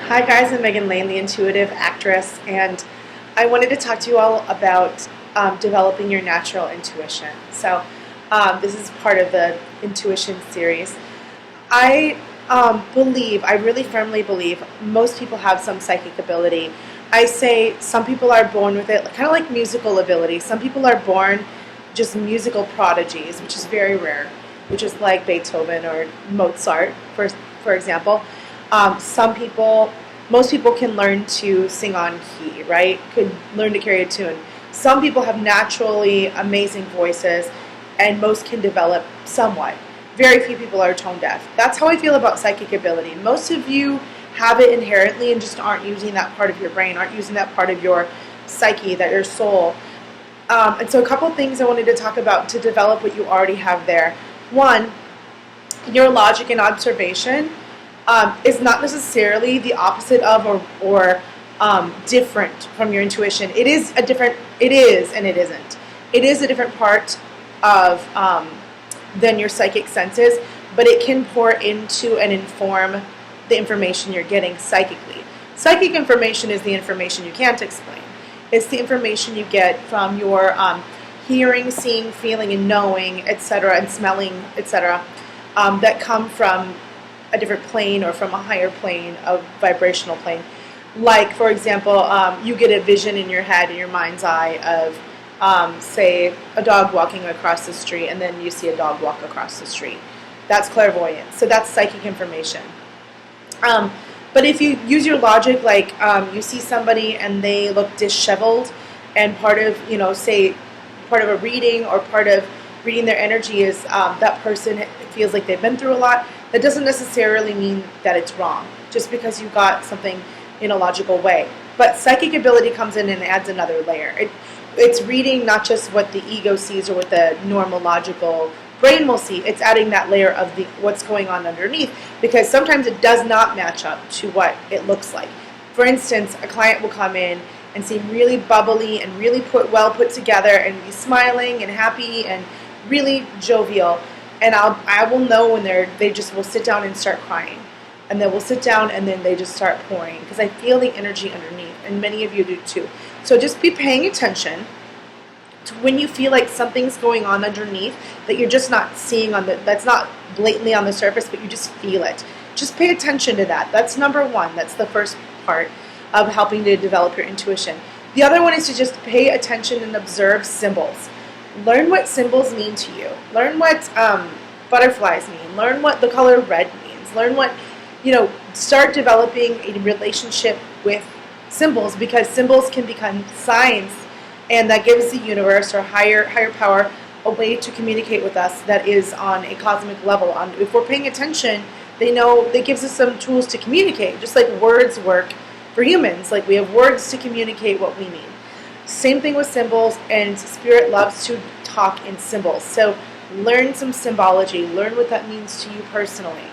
Hi guys, I'm Megan Lane, the intuitive actress, and I wanted to talk to you all about developing your natural intuition. This is part of the intuition series. I I really firmly believe most people have some psychic ability. I say some people are born with it, kind of like musical ability. Some people are born just musical prodigies, which is very rare, which is like Beethoven or Mozart, for example. Most people can learn to sing on key, right? Could learn to carry a tune. Some people have naturally amazing voices, and most can develop somewhat. Very few people are tone deaf. That's how I feel about psychic ability. Most of you have it inherently and just aren't using that part of your brain, aren't using that part of your psyche, that your soul. And so a couple things I wanted to talk about to develop what you already have there. One, your logic and observation is not necessarily the opposite of or different from your intuition. It is and it isn't. It is a different part of than your psychic senses, but it can pour into and inform the information you're getting psychically. Psychic information is the information you can't explain. It's the information you get from your hearing, seeing, feeling, and knowing, etc., and smelling, etc., that come from a different plane or from a higher plane, a vibrational plane. Like, for example, you get a vision in your head, in your mind's eye, of, say, a dog walking across the street, and then you see a dog walk across the street. That's clairvoyance. So that's psychic information. But if you use your logic, like you see somebody and they look disheveled, and part of, say, part of a reading or part of reading their energy is that person feels like they've been through a lot, that doesn't necessarily mean that it's wrong, just because you got something in a logical way. But psychic ability comes in and adds another layer. It's reading not just what the ego sees or what the normal logical brain will see. It's adding that layer of what's going on underneath, because sometimes it does not match up to what it looks like. For instance, a client will come in and seem really bubbly and really well put together and be smiling and happy and really jovial, and I will know when they just will sit down and start crying, and they will sit down and then they just start pouring, because I feel the energy underneath, and many of you do too. So just be paying attention to when you feel like something's going on underneath that you're just not seeing that's not blatantly on the surface, but you just feel it. Just pay attention to that. That's number one. That's the first part of helping to develop your intuition. The other one is to just pay attention and observe symbols. Learn what symbols mean to you. Learn what butterflies mean. Learn what the color red means. Learn what, start developing a relationship with symbols, because symbols can become signs, and that gives the universe or higher power a way to communicate with us that is on a cosmic level. If we're paying attention, it gives us some tools to communicate, just like words work for humans. Like, we have words to communicate what we mean. Same thing with symbols, and Spirit loves to talk in symbols. So learn some symbology. Learn what that means to you personally.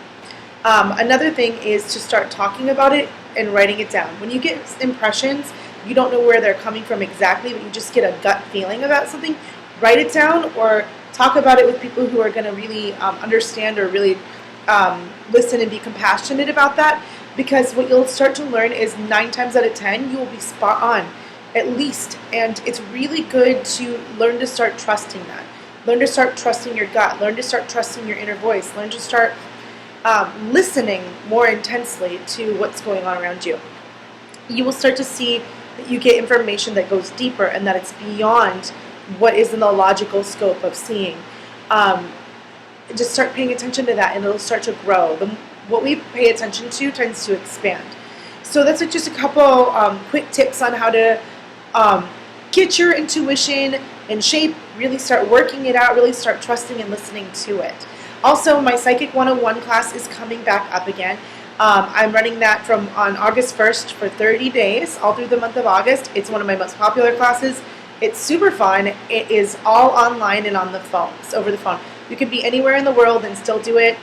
Another thing is to start talking about it and writing it down. When you get impressions, you don't know where they're coming from exactly, but you just get a gut feeling about something, write it down or talk about it with people who are going to really understand or really listen and be compassionate about that, because what you'll start to learn is 9 times out of 10, you will be spot on, at least. And it's really good to learn to start trusting that. Learn to start trusting your gut. Learn to start trusting your inner voice. Learn to start listening more intensely to what's going on around you. You will start to see that you get information that goes deeper and that it's beyond what is in the logical scope of seeing. Just start paying attention to that, and it'll start to grow. What we pay attention to tends to expand. So that's just a couple quick tips on how to get your intuition in shape, really start working it out, really start trusting and listening to it. Also, my Psychic 101 class is coming back up again. I'm running that on August 1st for 30 days, all through the month of August. It's one of my most popular classes. It's super fun. It is all online and on the phone. It's over the phone. You can be anywhere in the world and still do it.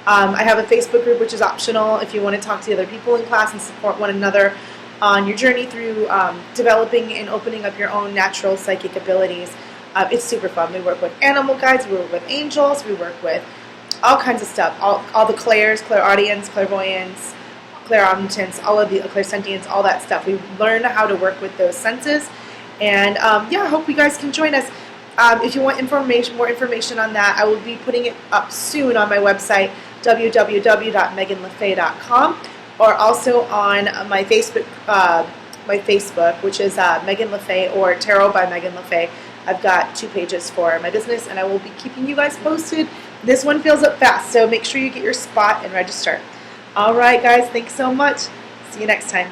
I have a Facebook group, which is optional if you want to talk to other people in class and support one another on your journey through developing and opening up your own natural psychic abilities. It's super fun. We work with animal guides, we work with angels, we work with all kinds of stuff, all the clairs, clairaudience, clairvoyance, clairomnitance, all of the clairsentience, all that stuff. We learn how to work with those senses. And yeah, I hope you guys can join us. If you want more information on that, I will be putting it up soon on my website, www.meganlefay.com, or also on my Facebook, which is Megan LeFay or Tarot by Megan LeFay. I've got 2 pages for my business, and I will be keeping you guys posted. This one fills up fast, so make sure you get your spot and register. All right, guys, thanks so much. See you next time.